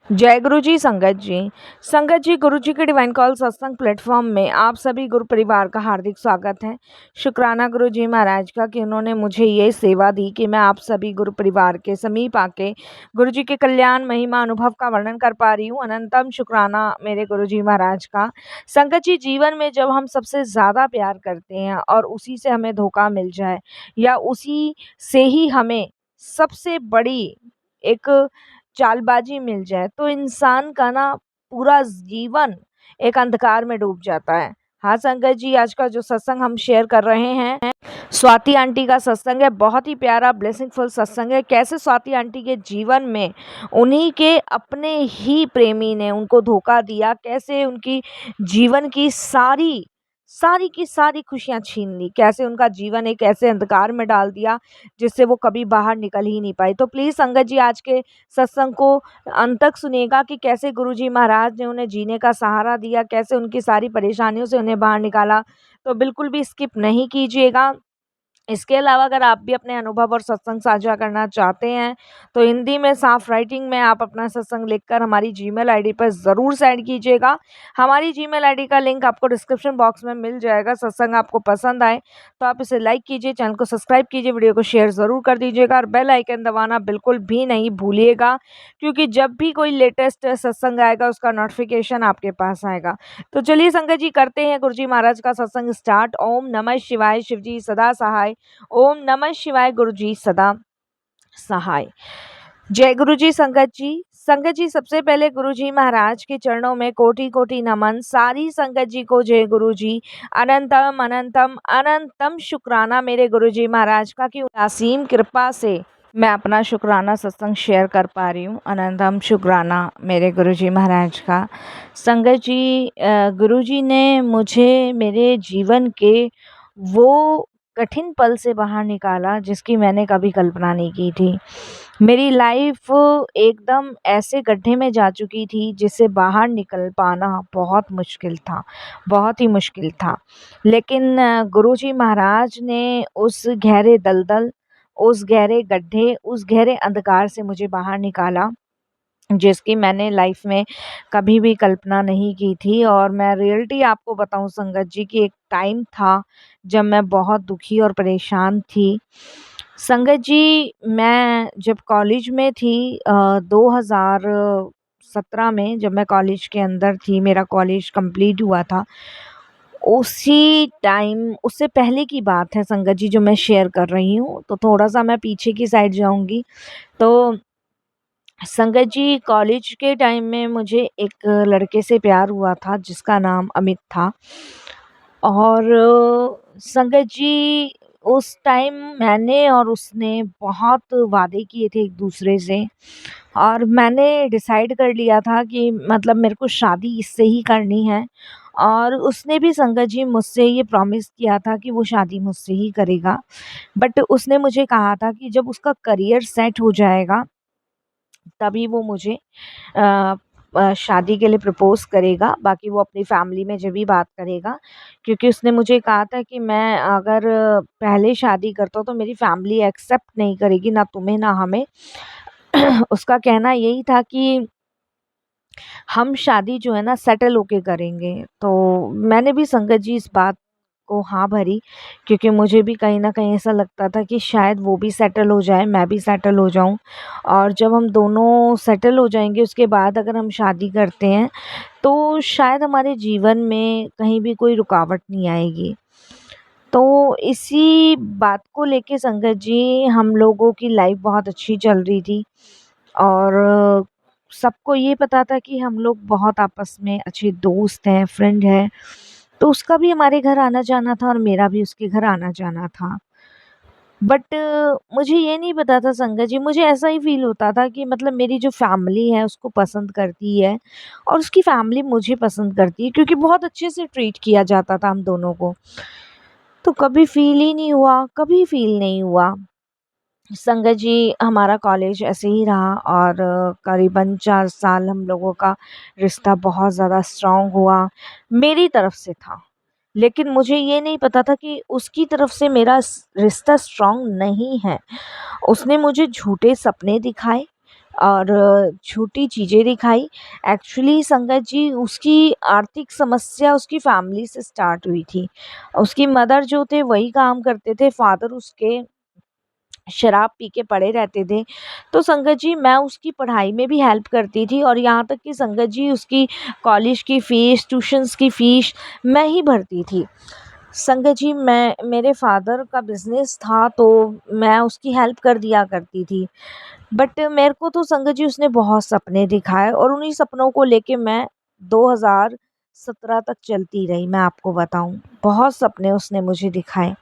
जय गुरु जी संगत जी। संगत जी, गुरु जी के डिवाइन कॉल सत्संग प्लेटफॉर्म में आप सभी गुरु परिवार का हार्दिक स्वागत है। शुक्राना गुरु जी महाराज का कि उन्होंने मुझे ये सेवा दी कि मैं आप सभी गुरु परिवार के समीप आके गुरु जी के कल्याण महिमा अनुभव का वर्णन कर पा रही हूँ। अनंतम शुक्राना मेरे गुरु जी महाराज का। संगत जी, जीवन में जब हम सबसे ज़्यादा प्यार करते हैं और उसी से हमें धोखा मिल जाए या उसी से ही हमें सबसे बड़ी एक चालबाज़ी मिल जाए, तो इंसान का ना पूरा जीवन एक अंधकार में डूब जाता है। हाँ संगत जी, आज का जो सत्संग हम शेयर कर रहे हैं, स्वाति आंटी का सत्संग है। बहुत ही प्यारा ब्लेसिंगफुल सत्संग है। कैसे स्वाति आंटी के जीवन में उन्हीं के अपने ही प्रेमी ने उनको धोखा दिया, कैसे उनकी जीवन की सारी की सारी खुशियाँ छीन ली, कैसे उनका जीवन एक ऐसे अंधकार में डाल दिया जिससे वो कभी बाहर निकल ही नहीं पाई। तो प्लीज़ संगत जी, आज के सत्संग को अंत तक सुनिएगा कि कैसे गुरुजी महाराज ने उन्हें जीने का सहारा दिया, कैसे उनकी सारी परेशानियों से उन्हें बाहर निकाला। तो बिल्कुल भी स्किप नहीं कीजिएगा। इसके अलावा अगर आप भी अपने अनुभव और सत्संग साझा करना चाहते हैं, तो हिंदी में साफ राइटिंग में आप अपना सत्संग लिखकर हमारी जीमेल आईडी पर ज़रूर सेंड कीजिएगा। हमारी जीमेल आईडी का लिंक आपको डिस्क्रिप्शन बॉक्स में मिल जाएगा। सत्संग आपको पसंद आए तो आप इसे लाइक कीजिए, चैनल को सब्सक्राइब कीजिए, वीडियो को शेयर ज़रूर कर दीजिएगा और बेल आइकन दबाना बिल्कुल भी नहीं भूलिएगा, क्योंकि जब भी कोई लेटेस्ट सत्संग आएगा उसका नोटिफिकेशन आपके पास आएगा। तो चलिए संगत जी, करते हैं गुरुजी महाराज का सत्संग स्टार्ट। ओम नमः शिवाय, शिवजी सदा सहाय। ओम नमः शिवाय, गुरुजी सदा सहाय। जय गुरुजी संगत जी। संगत जी, सबसे पहले गुरुजी महाराज के चरणों में कोटि कोटि नमन। सारी संगत जी को जय गुरुजी। अनंतम अनंतम अनंतम शुक्राना मेरे गुरुजी महाराज का कि असीम कृपा से मैं अपना शुक्राना सत्संग शेयर कर पा रही हूँ। अनंतम शुक्राना मेरे गुरुजी महाराज का। संगत जी, गुरुजी ने मुझे मेरे जीवन के वो कठिन पल से बाहर निकाला जिसकी मैंने कभी कल्पना नहीं की थी। मेरी लाइफ एकदम ऐसे गड्ढे में जा चुकी थी जिससे बाहर निकल पाना बहुत मुश्किल था, बहुत ही मुश्किल था। लेकिन गुरुजी महाराज ने उस गहरे दलदल, उस गहरे गड्ढे, उस गहरे अंधकार से मुझे बाहर निकाला जिसकी मैंने लाइफ में कभी भी कल्पना नहीं की थी। और मैं रियलिटी आपको बताऊं संगत जी कि एक टाइम था जब मैं बहुत दुखी और परेशान थी। संगत जी, मैं जब कॉलेज में थी 2017 में, जब मैं कॉलेज के अंदर थी, मेरा कॉलेज कंप्लीट हुआ था, उसी टाइम, उससे पहले की बात है संगत जी जो मैं शेयर कर रही हूँ। तो थोड़ा सा मैं पीछे की साइड जाऊंगी। तो संगत जी, कॉलेज के टाइम में मुझे एक लड़के से प्यार हुआ था जिसका नाम अमित था। और संगत जी, उस टाइम मैंने और उसने बहुत वादे किए थे एक दूसरे से, और मैंने डिसाइड कर लिया था कि मतलब मेरे को शादी इससे ही करनी है। और उसने भी संगत जी मुझसे ये प्रॉमिस किया था कि वो शादी मुझसे ही करेगा। बट उसने मुझे कहा था कि जब उसका करियर सेट हो जाएगा तभी वो मुझे शादी के लिए प्रपोज़ करेगा, बाकी वो अपनी फैमिली में जब भी बात करेगा। क्योंकि उसने मुझे कहा था कि मैं अगर पहले शादी करता हूँ तो मेरी फैमिली एक्सेप्ट नहीं करेगी, ना तुम्हें ना हमें। उसका कहना यही था कि हम शादी जो है ना सेटल होके करेंगे। तो मैंने भी संगत जी इस बात को हाँ भरी, क्योंकि मुझे भी कहीं न कहीं ऐसा लगता था कि शायद वो भी सेटल हो जाए, मैं भी सेटल हो जाऊँ, और जब हम दोनों सेटल हो जाएँगे उसके बाद अगर हम शादी करते हैं, तो शायद हमारे जीवन में कहीं भी कोई रुकावट नहीं आएगी। तो इसी बात को लेके संगत जी हम लोगों की लाइफ़ बहुत अच्छी चल रही थी। और सबको ये पता था कि हम लोग बहुत आपस में अच्छे दोस्त हैं, फ्रेंड हैं। तो उसका भी हमारे घर आना-जाना था और मेरा भी उसके घर आना-जाना था। बट मुझे ये नहीं पता था संगत जी, मुझे ऐसा ही फ़ील होता था कि मतलब मेरी जो फ़ैमिली है उसको पसंद करती है और उसकी फ़ैमिली मुझे पसंद करती है, क्योंकि बहुत अच्छे से ट्रीट किया जाता था हम दोनों को। तो कभी फ़ील ही नहीं हुआ, कभी फ़ील नहीं हुआ। संगत जी, हमारा कॉलेज ऐसे ही रहा और करीबन 4 साल हम लोगों का रिश्ता बहुत ज़्यादा स्ट्रॉन्ग हुआ, मेरी तरफ से था। लेकिन मुझे ये नहीं पता था कि उसकी तरफ से मेरा रिश्ता स्ट्रॉन्ग नहीं है। उसने मुझे झूठे सपने दिखाए, और छोटी चीज़ें दिखाई। एक्चुअली संगत जी उसकी आर्थिक समस्या उसकी फैमिली से स्टार्ट हुई थी। उसकी मदर जो थे वही काम करते थे, फादर उसके शराब पी के पड़े रहते थे। तो संगत जी मैं उसकी पढ़ाई में भी हेल्प करती थी और यहाँ तक कि संगत जी उसकी कॉलेज की फ़ीस, ट्यूशन्स की फ़ीस मैं ही भरती थी। संगत जी मैं मेरे फादर का बिज़नेस था तो मैं उसकी हेल्प कर दिया करती थी। बट मेरे को तो संगत जी उसने बहुत सपने दिखाए और उन्हीं सपनों को लेके मैं 2017 तक चलती रही, मैं आपको बताऊँ। बहुत सपने उसने मुझे दिखाए।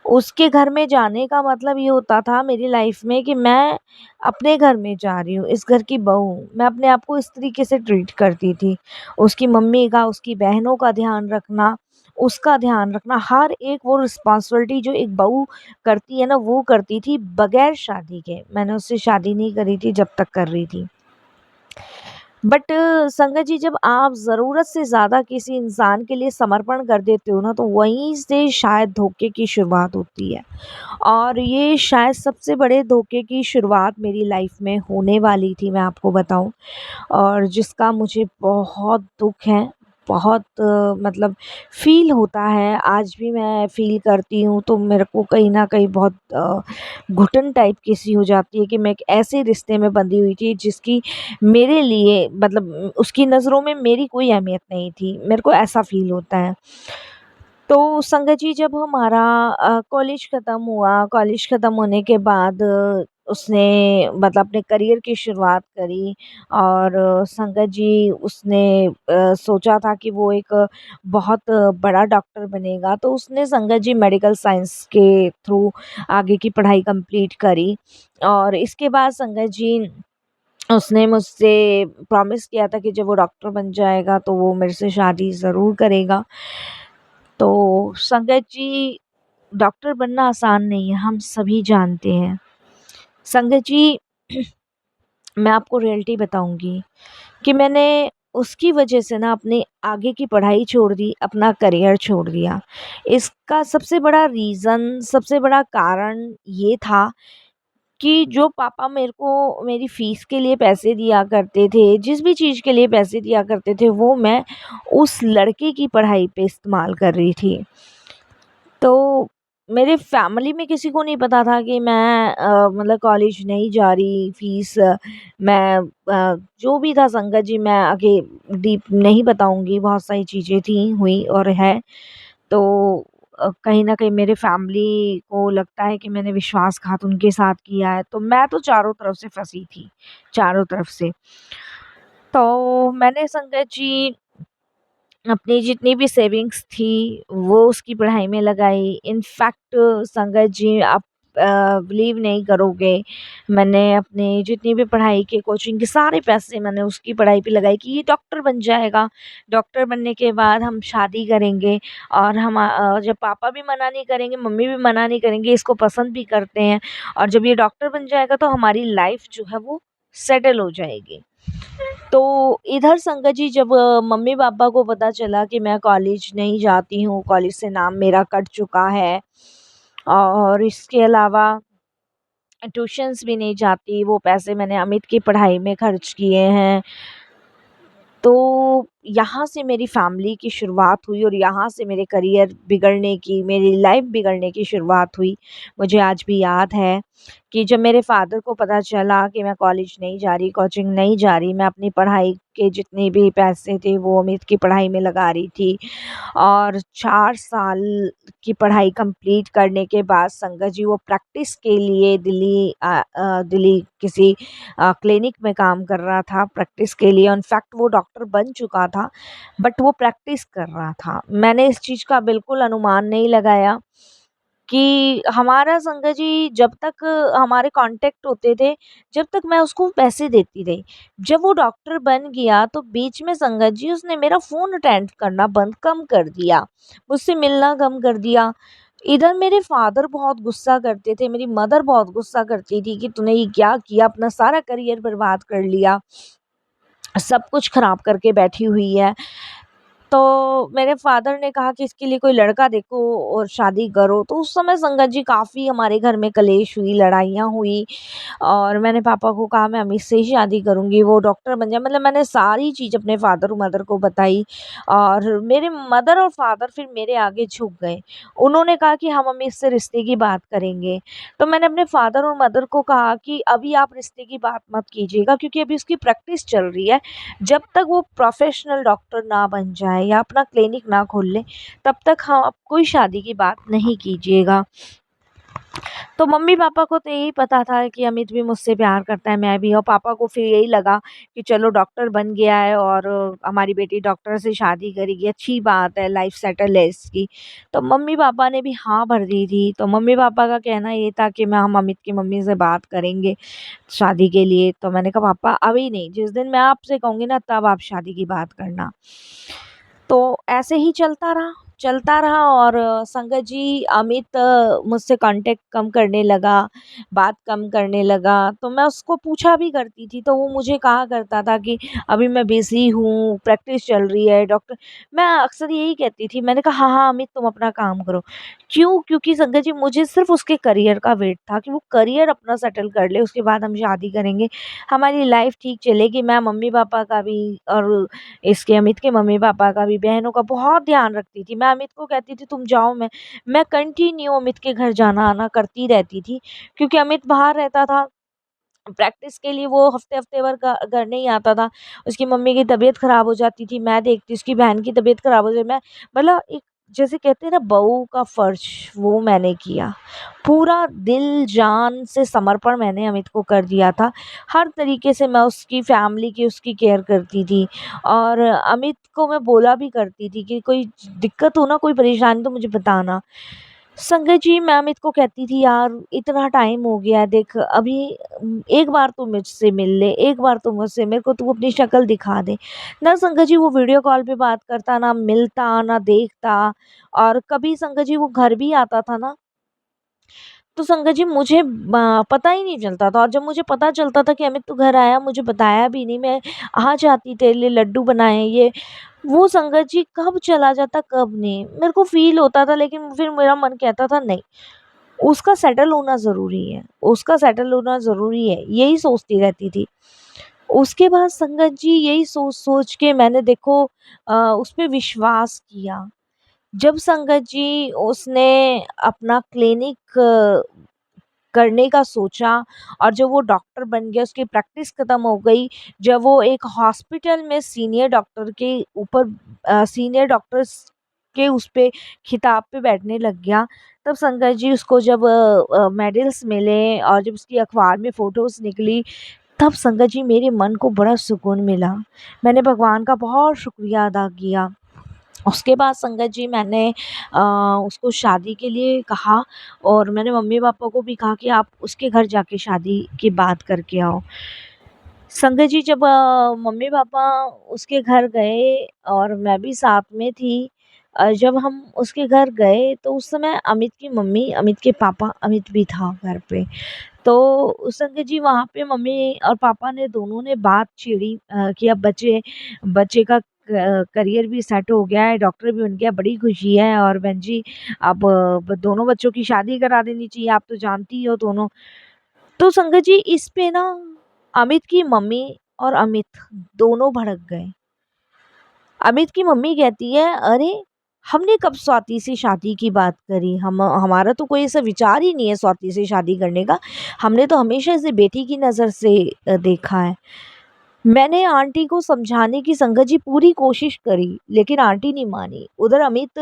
उसके घर में जाने का मतलब ये होता था मेरी लाइफ में कि मैं अपने घर में जा रही हूँ, इस घर की बहू हूँ। मैं अपने आप को इस तरीके से ट्रीट करती थी। उसकी मम्मी का, उसकी बहनों का ध्यान रखना, उसका ध्यान रखना, हर एक वो रिस्पॉन्सिबिलिटी जो एक बहू करती है ना, वो करती थी बगैर शादी के। मैंने उससे शादी नहीं करी थी जब तक कर रही थी। बट संगत जी जब आप ज़रूरत से ज़्यादा किसी इंसान के लिए समर्पण कर देते हो ना, तो वहीं से शायद धोखे की शुरुआत होती है। और ये शायद सबसे बड़े धोखे की शुरुआत मेरी लाइफ में होने वाली थी, मैं आपको बताऊँ। और जिसका मुझे बहुत दुःख है, बहुत मतलब फ़ील होता है, आज भी मैं फ़ील करती हूँ तो मेरे को कहीं न कहीं बहुत घुटन टाइप की सी हो जाती है कि मैं एक ऐसे रिश्ते में बंधी हुई थी जिसकी मेरे लिए मतलब उसकी नज़रों में मेरी कोई अहमियत नहीं थी, मेरे को ऐसा फ़ील होता है। तो संगत जी जब हमारा कॉलेज ख़त्म हुआ, कॉलेज ख़त्म होने के बाद उसने मतलब अपने करियर की शुरुआत करी और संगत जी उसने सोचा था कि वो एक बहुत बड़ा डॉक्टर बनेगा, तो उसने संगत जी मेडिकल साइंस के थ्रू आगे की पढ़ाई कंप्लीट करी। और इसके बाद संगत जी उसने मुझसे प्रॉमिस किया था कि जब वो डॉक्टर बन जाएगा तो वो मेरे से शादी ज़रूर करेगा। तो संगत जी डॉक्टर बनना आसान नहीं है, हम सभी जानते हैं। संगत जी मैं आपको रियलिटी बताऊँगी कि मैंने उसकी वजह से ना अपनी आगे की पढ़ाई छोड़ दी, अपना करियर छोड़ दिया। इसका सबसे बड़ा रीज़न, सबसे बड़ा कारण ये था कि जो पापा मेरे को मेरी फ़ीस के लिए पैसे दिया करते थे, जिस भी चीज़ के लिए पैसे दिया करते थे, वो मैं उस लड़के की पढ़ाई पे इस्तेमाल कर रही थी। तो मेरे फैमिली में किसी को नहीं पता था कि मैं मतलब कॉलेज नहीं जा रही, फ़ीस मैं जो भी था संगत जी मैं आगे डीप नहीं बताऊँगी, बहुत सारी चीज़ें थी, हुई और है। तो कहीं न कहीं मेरे फैमिली को लगता है कि मैंने विश्वासघात उनके साथ किया है, तो मैं तो चारों तरफ से फँसी थी, चारों तरफ से। तो मैंने संगत जी अपनी जितनी भी सेविंग्स थी वो उसकी पढ़ाई में लगाई। इनफैक्ट संगत जी आप बिलीव नहीं करोगे, मैंने अपनी जितनी भी पढ़ाई के कोचिंग के सारे पैसे मैंने उसकी पढ़ाई पे लगाए कि ये डॉक्टर बन जाएगा। डॉक्टर बनने के बाद हम शादी करेंगे और हम जब पापा भी मना नहीं करेंगे, मम्मी भी मना नहीं करेंगे, इसको पसंद भी करते हैं और जब ये डॉक्टर बन जाएगा तो हमारी लाइफ जो है वो सेटल हो जाएगी। तो इधर संगत जी जब मम्मी-पापा को पता चला कि मैं कॉलेज नहीं जाती हूँ, कॉलेज से नाम मेरा कट चुका है और इसके अलावा ट्यूशन्स भी नहीं जाती, वो पैसे मैंने अमित की पढ़ाई में खर्च किए हैं। तो यहाँ से मेरी फैमिली की शुरुआत हुई और यहाँ से मेरे करियर बिगड़ने की, मेरी लाइफ़ बिगड़ने की शुरुआत हुई। मुझे आज भी याद है कि जब मेरे फ़ादर को पता चला कि मैं कॉलेज नहीं जा रही, कोचिंग नहीं जा रही, मैं अपनी पढ़ाई के जितने भी पैसे थे वो अमित की पढ़ाई में लगा रही थी और 4 साल की पढ़ाई कंप्लीट करने के बाद संगत जी वो प्रैक्टिस के लिए दिल्ली किसी क्लिनिक में काम कर रहा था प्रैक्टिस के लिए। इनफैक्ट वो डॉक्टर बन चुका था, बट वो प्रैक्टिस कर रहा था। मैंने इस चीज़ का बिल्कुल अनुमान नहीं लगाया कि हमारा संगत जी जब तक हमारे कॉन्टैक्ट होते थे, जब तक मैं उसको पैसे देती रही। जब वो डॉक्टर बन गया तो बीच में संगत जी उसने मेरा फ़ोन अटेंड करना बंद कम कर दिया, मुझसे मिलना कम कर दिया। इधर मेरे फादर बहुत गुस्सा करते थे, मेरी मदर बहुत गुस्सा करती थी कि तूने ये क्या किया? अपना सारा करियर बर्बाद कर लिया, सब कुछ ख़राब करके बैठी हुई है। तो मेरे फ़ादर ने कहा कि इसके लिए कोई लड़का देखो और शादी करो। तो उस समय संगत जी काफ़ी हमारे घर में कलेश हुई, लड़ाइयाँ हुई और मैंने पापा को कहा मैं अमित से ही शादी करूँगी, वो डॉक्टर बन जाए। मतलब मैंने सारी चीज़ अपने फ़ादर और मदर को बताई और मेरे मदर और फ़ादर फिर मेरे आगे झुक गए। उन्होंने कहा कि हम अमित से रिश्ते की बात करेंगे। तो मैंने अपने फ़ादर और मदर को कहा कि अभी आप रिश्ते की बात मत कीजिएगा क्योंकि अभी उसकी प्रैक्टिस चल रही है। जब तक वो प्रोफ़ेशनल डॉक्टर ना बन जाए या अपना क्लिनिक ना खोल ले, तब तक हाँ, आप कोई शादी की बात नहीं कीजिएगा। तो मम्मी-पापा को तो यही पता था कि अमित भी मुझसे प्यार करता है, मैं भी और पापा को फिर यही लगा कि चलो डॉक्टर बन गया है और हमारी बेटी डॉक्टर से शादी करेगी, अच्छी बात है, लाइफ़ सेटल है इसकी। तो मम्मी-पापा ने भी हाँ भर दी थी। तो मम्मी-पापा का कहना ये था कि मैं हम अमित की मम्मी से बात करेंगे शादी के लिए। तो मैंने कहा पापा अभी नहीं, जिस दिन मैं आपसे कहूँगी ना तब आप शादी की बात करना। तो ऐसे ही चलता रहा और संगत जी अमित मुझसे कांटेक्ट कम करने लगा, बात कम करने लगा। तो मैं उसको पूछा भी करती थी तो वो मुझे कहा करता था कि अभी मैं बिज़ी हूँ, प्रैक्टिस चल रही है डॉक्टर। मैं अक्सर यही कहती थी, मैंने कहा हाँ, हाँ अमित तुम अपना काम करो। क्यों? क्योंकि संगत जी मुझे सिर्फ़ उसके करियर का वेट था कि वो करियर अपना सेटल कर ले, उसके बाद हम शादी करेंगे। हमारी लाइफ़ ठीक चलेगी। मैं मम्मी-पापा का भी और इसके अमित के मम्मी-पापा का भी, बहनों का बहुत ध्यान रखती थी। मैं अमित को कहती थी तुम जाओ मैं कंटिन्यू अमित के घर जाना-आना करती रहती थी क्योंकि अमित बाहर रहता था। प्रैक्टिस के लिए वो हफ्ते-हफ्ते भर घर नहीं आता था। उसकी मम्मी की तबीयत ख़राब हो जाती थी, मैं देखती, उसकी बहन की तबीयत ख़राब हो जाए मैं मतलब एक जैसे कहते हैं ना बहू का फ़र्ज़ वो मैंने किया। पूरा दिल जान से समर्पण मैंने अमित को कर दिया था। हर तरीके से मैं उसकी फ़ैमिली की उसकी केयर करती थी और अमित को मैं बोला भी करती थी कि कोई दिक्कत हो ना, कोई परेशानी तो मुझे बताना। संगत जी मैं अमित को कहती थी यार इतना टाइम हो गया है देख अभी एक बार तू मुझसे मिल ले, एक बार तू मुझसे मेरे को तू अपनी शक्ल दिखा दे। ना संगत जी वो वीडियो कॉल पे बात करता, ना मिलता, ना देखता और कभी संगत जी वो घर भी आता था ना, तो संगत जी मुझे पता ही नहीं चलता था और जब मुझे पता चलता था कि अमित तू घर आया, मुझे बताया भी नहीं, मैं आ जाती तेरे लिए लड्डू बनाए ये वो संगत जी कब चला जाता कब नहीं, मेरे को फ़ील होता था लेकिन फिर मेरा मन कहता था नहीं, उसका सेटल होना ज़रूरी है, उसका सेटल होना ज़रूरी है, यही सोचती रहती थी। उसके बाद संगत जी यही सोच-सोच के मैंने देखो उस पे विश्वास किया। जब संगत जी उसने अपना क्लिनिक करने का सोचा और जब वो डॉक्टर बन गया, उसकी प्रैक्टिस ख़त्म हो गई, जब वो एक हॉस्पिटल में सीनियर डॉक्टर के ऊपर सीनियर डॉक्टर्स के उस पे खिताब पे बैठने लग गया, तब संगत जी उसको जब मेडल्स मिले और जब उसकी अखबार में फ़ोटोज़ निकली, तब संगत जी मेरे मन को बड़ा सुकून मिला। मैंने भगवान का बहुत शुक्रिया अदा किया। उसके बाद संगत जी मैंने उसको शादी के लिए कहा और मैंने मम्मी-पापा को भी कहा कि आप उसके घर जाके शादी की बात करके आओ। संगत जी जब मम्मी-पापा उसके घर गए और मैं भी साथ में थी जब हम उसके घर गए तो उस समय अमित की मम्मी, अमित के पापा, अमित भी था घर पे। तो संगत जी वहाँ पे मम्मी और पापा ने दोनों ने बात छेड़ी कि अब बच्चे का करियर भी सेट हो गया है, डॉक्टर भी बन गया, बड़ी खुशी है और बहन जी अब दोनों बच्चों की शादी करा देनी चाहिए, आप तो जानती ही हो दोनों। तो संगत जी इस पे ना अमित की मम्मी और अमित दोनों भड़क गए। अमित की मम्मी कहती है, "अरे! हमने कब स्वाति से शादी की बात करी? हम हमारा तो कोई ऐसा विचार ही नहीं है स्वाति से शादी करने का। हमने तो हमेशा इसे बेटी की नज़र से देखा है।" मैंने आंटी को समझाने की संगत जी पूरी कोशिश करी, लेकिन आंटी नहीं मानी। उधर अमित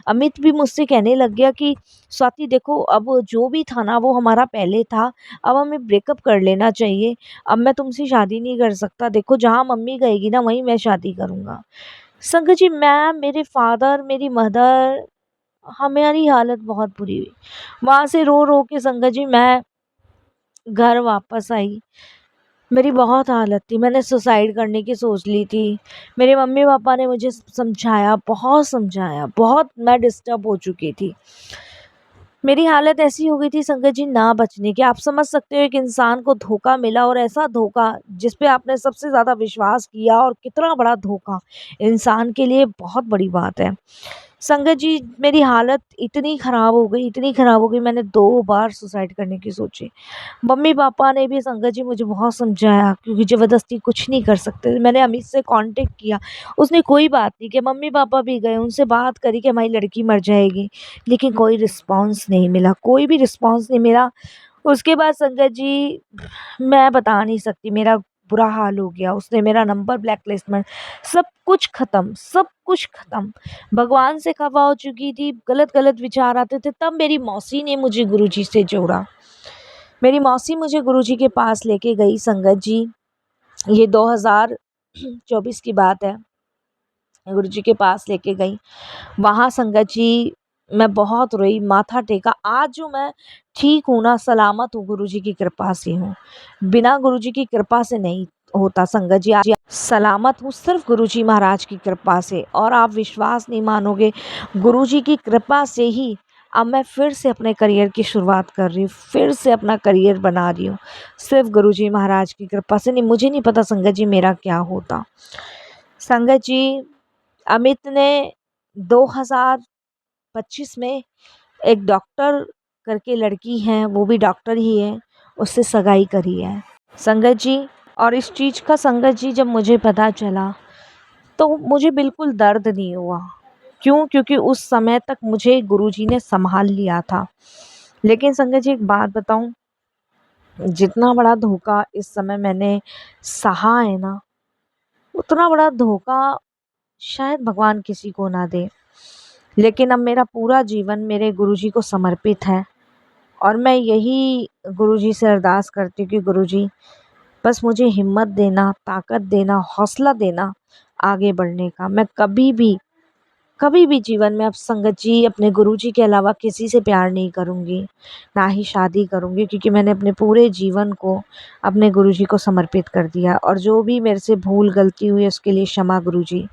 अमित भी मुझसे कहने लग गया कि स्वाति देखो अब जो भी था ना वो हमारा पहले था, अब हमें ब्रेकअप कर लेना चाहिए। अब मैं तुमसे शादी नहीं कर सकता। देखो जहाँ मम्मी कहेगी ना वहीं मैं शादी करूँगा। संगत जी मैं, मेरे फादर, मेरी मदर हमारी हालत बहुत बुरी हुई। वहाँ से रो-रो के संगत जी मैं घर वापस आई। मेरी बहुत हालत थी, मैंने सुसाइड करने की सोच ली थी। मेरे मम्मी-पापा ने मुझे समझाया, बहुत मैं डिस्टर्ब हो चुकी थी। मेरी हालत ऐसी हो गई थी संगत जी ना बचने की। आप समझ सकते हो एक इंसान को धोखा मिला और ऐसा धोखा जिस पे आपने सबसे ज़्यादा विश्वास किया और कितना बड़ा धोखा इंसान के लिए बहुत बड़ी बात है। संगत जी मेरी हालत इतनी ख़राब हो गई मैंने 2 बार सुसाइड करने की सोची। मम्मी-पापा ने भी संगत जी मुझे बहुत समझाया क्योंकि ज़बरदस्ती कुछ नहीं कर सकते। मैंने अमित से कॉन्टैक्ट किया, उसने कोई बात नहीं की। मम्मी-पापा भी गए, उनसे बात करी कि हमारी लड़की मर जाएगी, लेकिन कोई रिस्पॉन्स नहीं मिला, कोई भी रिस्पॉन्स नहीं मिला। उसके बाद संगत जी मैं बता नहीं सकती मेरा बुरा हाल हो गया। उसने मेरा नंबर ब्लैकलिस्ट में सब कुछ ख़त्म। भगवान से खफ़ा हो चुकी थी, गलत-गलत विचार आते थे, तब मेरी मौसी ने मुझे गुरुजी से जोड़ा। मेरी मौसी मुझे गुरुजी के पास लेके गई संगत जी, ये 2024 की बात है। गुरुजी के पास लेके गई, वहाँ संगत जी मैं बहुत रोई, माथा टेका। आज जो मैं ठीक हूँ ना, सलामत हूँ, गुरुजी की कृपा से हूँ। बिना गुरुजी की कृपा से नहीं होता संगत जी, आज सलामत हूँ सिर्फ़ गुरुजी महाराज की कृपा से। और आप विश्वास नहीं मानोगे, गुरुजी की कृपा से ही अब मैं फिर से अपने करियर की शुरुआत कर रही हूँ, फिर से अपना करियर बना रही हूँ, सिर्फ़ गुरुजी महाराज की कृपा से। नहीं, मुझे नहीं पता संगत जी मेरा क्या होता। संगत जी, अमित ने 2025 में एक डॉक्टर करके लड़की है, वो भी डॉक्टर ही है, उससे सगाई करी है संगत जी। और इस चीज़ का संगत जी जब मुझे पता चला तो मुझे बिल्कुल दर्द नहीं हुआ। क्यों? क्योंकि उस समय तक मुझे गुरुजी ने संभाल लिया था। लेकिन संगत जी एक बात बताऊँ, जितना बड़ा धोखा इस समय मैंने सहा है ना, उतना बड़ा धोखा शायद भगवान किसी को ना दे। लेकिन अब मेरा पूरा जीवन मेरे गुरुजी को समर्पित है और मैं यही गुरुजी से अरदास करती हूँ कि गुरुजी बस मुझे हिम्मत देना, ताकत देना, हौसला देना आगे बढ़ने का। मैं कभी भी जीवन में अब संगत जी अपने गुरुजी के अलावा किसी से प्यार नहीं करूँगी, ना ही शादी करूँगी, क्योंकि मैंने अपने पूरे जीवन को अपने गुरुजी को समर्पित कर दिया। और जो भी मेरे से भूल गलती हुई है उसके लिए क्षमा गुरुजी।